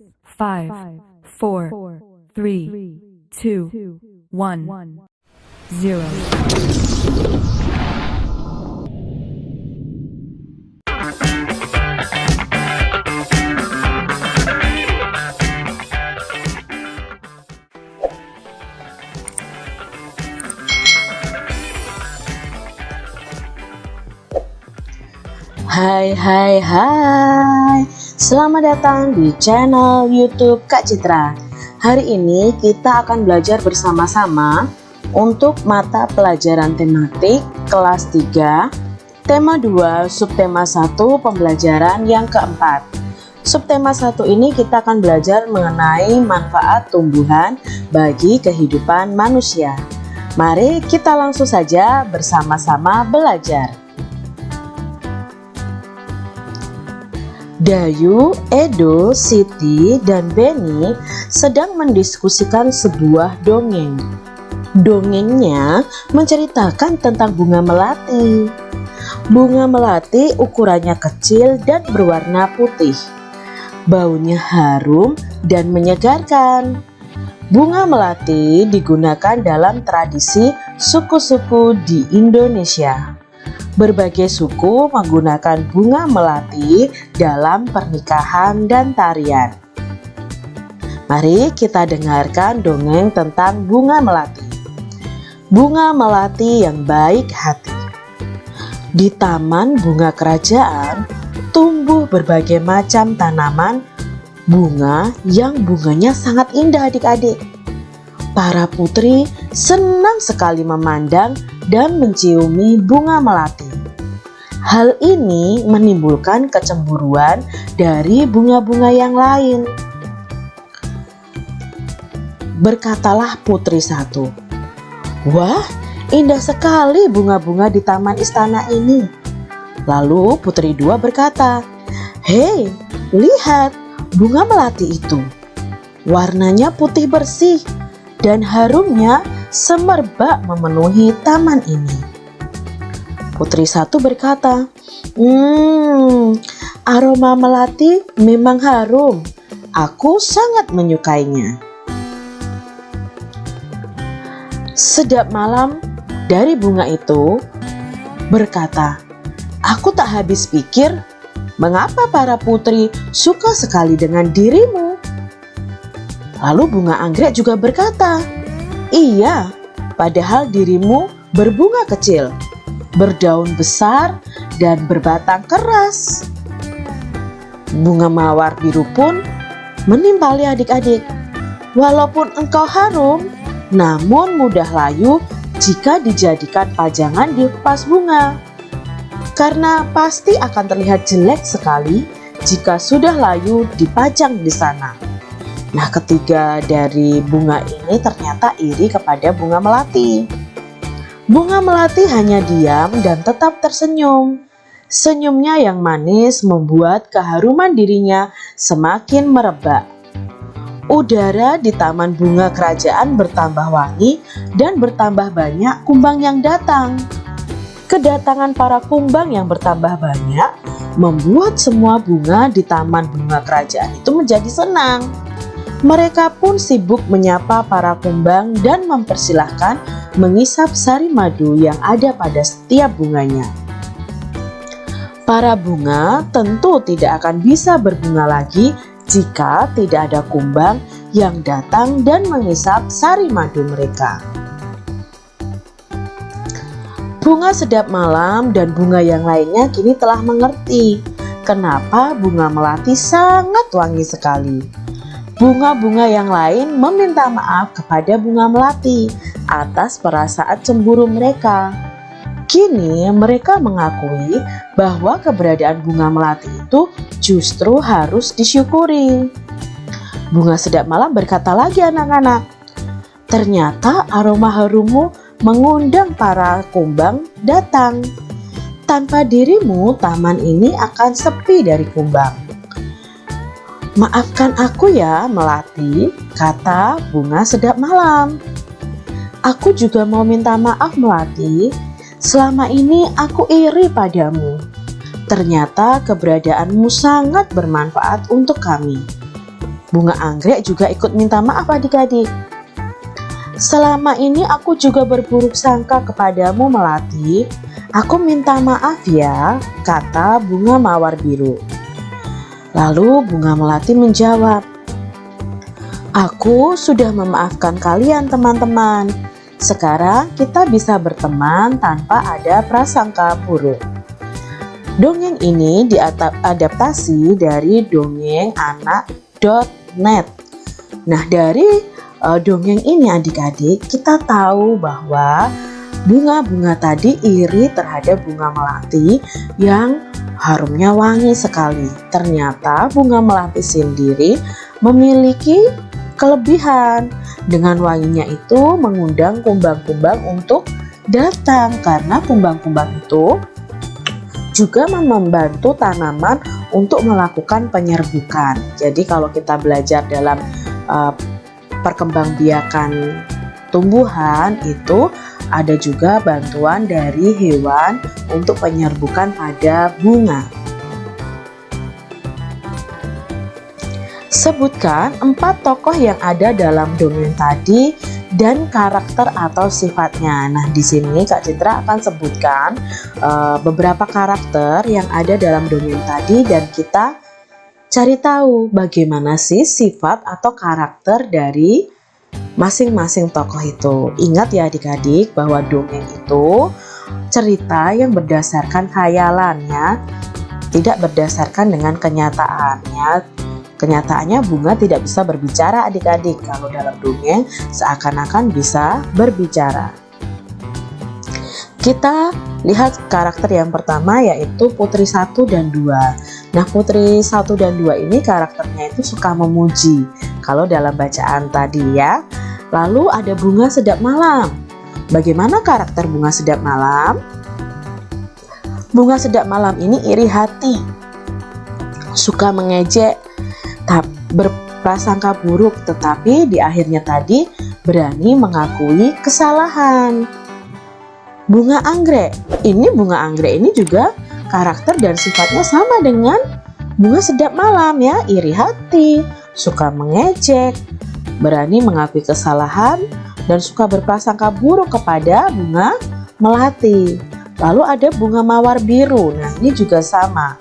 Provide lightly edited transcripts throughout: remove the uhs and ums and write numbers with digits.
5, 4, 3, 2, 1, 0. Hai, selamat datang di channel YouTube Kak Citra. Hari ini kita akan belajar bersama-sama untuk mata pelajaran tematik kelas 3, tema 2, subtema 1, pembelajaran yang keempat. Subtema 1 ini kita akan belajar mengenai manfaat tumbuhan bagi kehidupan manusia. Mari kita langsung saja bersama-sama belajar. Dayu, Edo, Siti, dan Benny sedang mendiskusikan sebuah dongeng. Dongengnya menceritakan tentang bunga melati. Bunga melati ukurannya kecil dan berwarna putih. Baunya harum dan menyegarkan. Bunga melati digunakan dalam tradisi suku-suku di Indonesia. Berbagai suku menggunakan bunga melati dalam pernikahan dan tarian. Mari kita dengarkan dongeng tentang bunga melati. Bunga melati yang baik hati. Di taman bunga kerajaan tumbuh berbagai macam tanaman bunga yang bunganya sangat indah adik-adik. Para putri senang sekali memandang dan menciumi bunga melati. Hal ini menimbulkan kecemburuan dari bunga-bunga yang lain. Berkatalah putri satu, "Wah, indah sekali bunga-bunga di taman istana ini." Lalu putri dua berkata, "Hei, lihat bunga melati itu. Warnanya putih bersih dan harumnya semerbak memenuhi taman ini." Putri satu berkata, aroma melati memang harum. Aku sangat menyukainya." Sedap malam dari bunga itu berkata, "Aku tak habis pikir, mengapa para putri suka sekali dengan dirimu?" Lalu bunga anggrek juga berkata, "Iya, padahal dirimu berbunga kecil, berdaun besar, dan berbatang keras." Bunga mawar biru pun menimpali adik-adik. "Walaupun engkau harum, namun mudah layu jika dijadikan pajangan di vas bunga. Karena pasti akan terlihat jelek sekali jika sudah layu dipajang di sana." Nah, ketiga dari bunga ini ternyata iri kepada bunga melati. Bunga melati hanya diam dan tetap tersenyum. Senyumnya yang manis membuat keharuman dirinya semakin merebak. Udara di taman bunga kerajaan bertambah wangi dan bertambah banyak kumbang yang datang. Kedatangan para kumbang yang bertambah banyak membuat semua bunga di taman bunga kerajaan itu menjadi senang. Mereka pun sibuk menyapa para kumbang dan mempersilahkan mengisap sari madu yang ada pada setiap bunganya. Para bunga tentu tidak akan bisa berbunga lagi jika tidak ada kumbang yang datang dan mengisap sari madu mereka. Bunga sedap malam dan bunga yang lainnya kini telah mengerti kenapa bunga melati sangat wangi sekali. Bunga-bunga yang lain meminta maaf kepada bunga melati atas perasaan cemburu mereka. Kini mereka mengakui bahwa keberadaan bunga melati itu justru harus disyukuri. Bunga sedap malam berkata lagi, "Anak-anak, ternyata aroma harummu mengundang para kumbang datang. Tanpa dirimu taman ini akan sepi dari kumbang." "Maafkan aku ya, Melati," kata bunga sedap malam. "Aku juga mau minta maaf, Melati. Selama ini aku iri padamu. Ternyata keberadaanmu sangat bermanfaat untuk kami." Bunga anggrek juga ikut minta maaf adik-adik. Selama ini aku juga berburuk sangka kepadamu Melati. Aku minta maaf ya, kata bunga mawar biru. Lalu bunga melati menjawab, aku sudah memaafkan kalian teman-teman. Sekarang kita bisa berteman tanpa ada prasangka buruk. Dongeng ini diadaptasi dari dongenganak.net. Nah, dari dongeng ini adik-adik kita tahu bahwa bunga-bunga tadi iri terhadap bunga melati yang harumnya wangi sekali. Ternyata bunga melati sendiri memiliki kelebihan. Dengan wanginya itu mengundang kumbang-kumbang untuk datang, karena kumbang-kumbang itu juga membantu tanaman untuk melakukan penyerbukan. Jadi kalau kita belajar dalam perkembangbiakan tumbuhan itu ada juga bantuan dari hewan untuk penyerbukan pada bunga. Sebutkan 4 tokoh yang ada dalam dongeng tadi dan karakter atau sifatnya. Nah, di sini Kak Citra akan sebutkan beberapa karakter yang ada dalam dongeng tadi dan kita cari tahu bagaimana sih sifat atau karakter dari masing-masing tokoh itu. Ingat ya adik-adik bahwa dongeng itu cerita yang berdasarkan khayalannya, tidak berdasarkan dengan kenyataannya. Kenyataannya bunga tidak bisa berbicara adik-adik. Kalau dalam dongeng seakan-akan bisa berbicara. Kita lihat karakter yang pertama yaitu Putri 1 dan 2. Nah, Putri 1 dan 2 ini karakternya itu suka memuji. Kalau dalam bacaan tadi ya. Lalu ada Bunga Sedap Malam. Bagaimana karakter Bunga Sedap Malam? Bunga Sedap Malam ini iri hati, suka mengejek, berprasangka buruk, tetapi di akhirnya tadi berani mengakui kesalahan. Bunga anggrek ini juga karakter dan sifatnya sama dengan Bunga Sedap Malam ya, iri hati, suka mengejek, berani mengakui kesalahan, dan suka berprasangka buruk kepada bunga melati. Lalu ada bunga mawar biru. Nah, ini juga sama.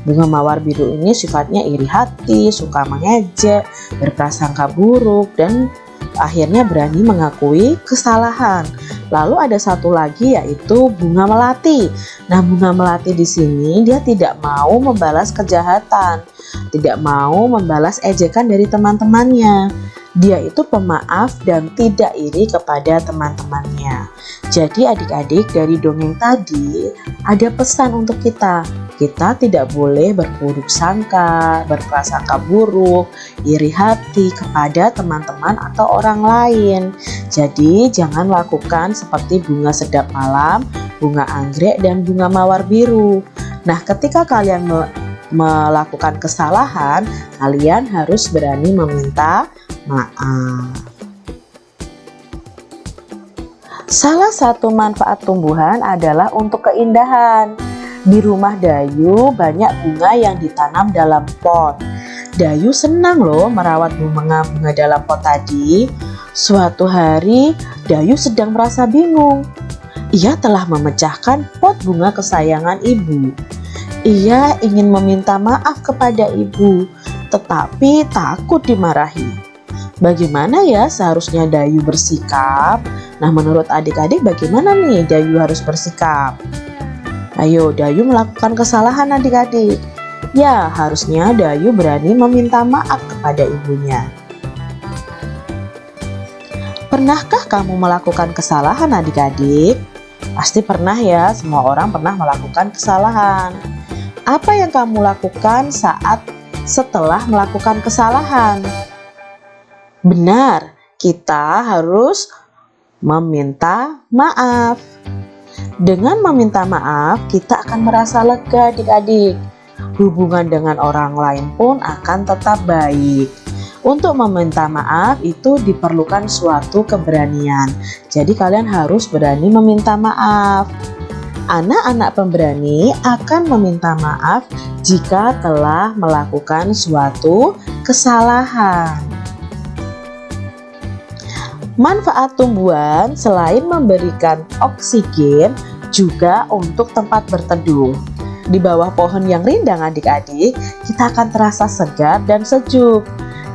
Bunga mawar biru ini sifatnya iri hati, suka mengejek, berprasangka buruk, dan akhirnya berani mengakui kesalahan. Lalu ada satu lagi yaitu bunga melati. Nah, bunga melati di sini dia tidak mau membalas kejahatan, tidak mau membalas ejekan dari teman-temannya. Dia itu pemaaf dan tidak iri kepada teman-temannya. Jadi adik-adik, dari dongeng tadi ada pesan untuk kita. Kita tidak boleh berburuk sangka, berprasangka buruk, iri hati kepada teman-teman atau orang lain. Jadi jangan lakukan seperti Bunga Sedap Malam, Bunga Anggrek, dan Bunga Mawar Biru. Nah, ketika kalian melakukan kesalahan, kalian harus berani meminta maaf. Salah satu manfaat tumbuhan adalah untuk keindahan. Di rumah Dayu banyak bunga yang ditanam dalam pot. Dayu senang loh merawat bunga-bunga dalam pot tadi. Suatu hari Dayu sedang merasa bingung. Ia telah memecahkan pot bunga kesayangan ibu. Ia ingin meminta maaf kepada ibu, tetapi takut dimarahi. Bagaimana ya seharusnya Dayu bersikap? Nah, menurut adik-adik bagaimana nih Dayu harus bersikap? Ayo, Dayu melakukan kesalahan adik-adik. Ya, harusnya Dayu berani meminta maaf kepada ibunya. Pernahkah kamu melakukan kesalahan adik-adik? Pasti pernah ya, semua orang pernah melakukan kesalahan. Apa yang kamu lakukan setelah melakukan kesalahan? Benar, kita harus meminta maaf. Dengan meminta maaf, kita akan merasa lega adik-adik. Hubungan dengan orang lain pun akan tetap baik. Untuk meminta maaf itu diperlukan suatu keberanian. Jadi kalian harus berani meminta maaf. Anak-anak pemberani akan meminta maaf jika telah melakukan suatu kesalahan. Manfaat tumbuhan selain memberikan oksigen juga untuk tempat berteduh. Di bawah pohon yang rindang adik-adik, kita akan terasa segar dan sejuk.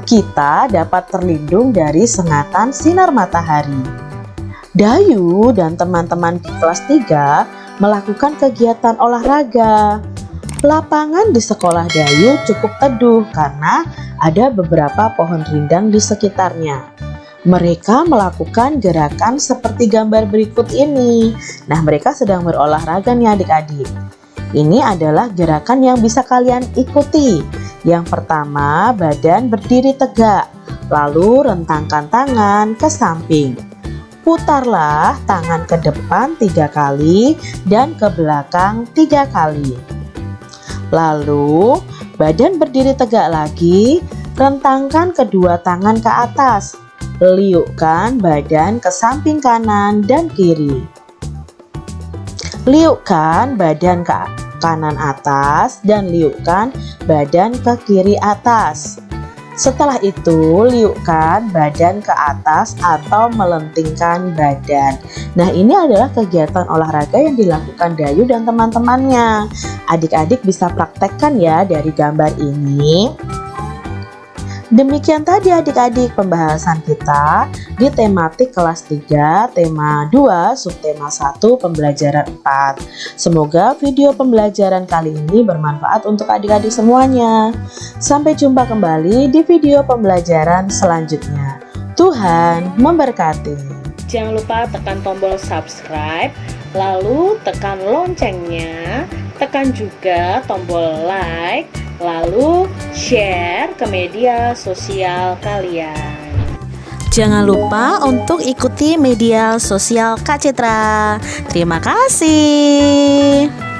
Kita dapat terlindung dari sengatan sinar matahari. Dayu dan teman-teman di kelas 3 melakukan kegiatan olahraga. Lapangan di sekolah Dayu cukup teduh karena ada beberapa pohon rindang di sekitarnya. Mereka melakukan gerakan seperti gambar berikut ini. Nah, mereka sedang berolahraga nih adik-adik. Ini adalah gerakan yang bisa kalian ikuti. Yang pertama, badan berdiri tegak, lalu rentangkan tangan ke samping. Putarlah tangan ke depan 3 kali dan ke belakang 3 kali. Lalu, badan berdiri tegak lagi, rentangkan kedua tangan ke atas. Liukkan badan ke samping kanan dan kiri. Liukkan badan ke kanan atas dan liukkan badan ke kiri atas. Setelah itu, liukkan badan ke atas atau melentingkan badan. Nah, ini adalah kegiatan olahraga yang dilakukan Dayu dan teman-temannya. Adik-adik bisa praktekkan ya dari gambar ini. Demikian tadi adik-adik pembahasan kita di tematik kelas 3, tema 2, subtema 1, pembelajaran 4. Semoga video pembelajaran kali ini bermanfaat untuk adik-adik semuanya. Sampai jumpa kembali di video pembelajaran selanjutnya. Tuhan memberkati. Jangan lupa tekan tombol subscribe, lalu tekan loncengnya, tekan juga tombol like, lalu share ke media sosial kalian. Jangan lupa untuk ikuti media sosial Kak Citra. Terima kasih.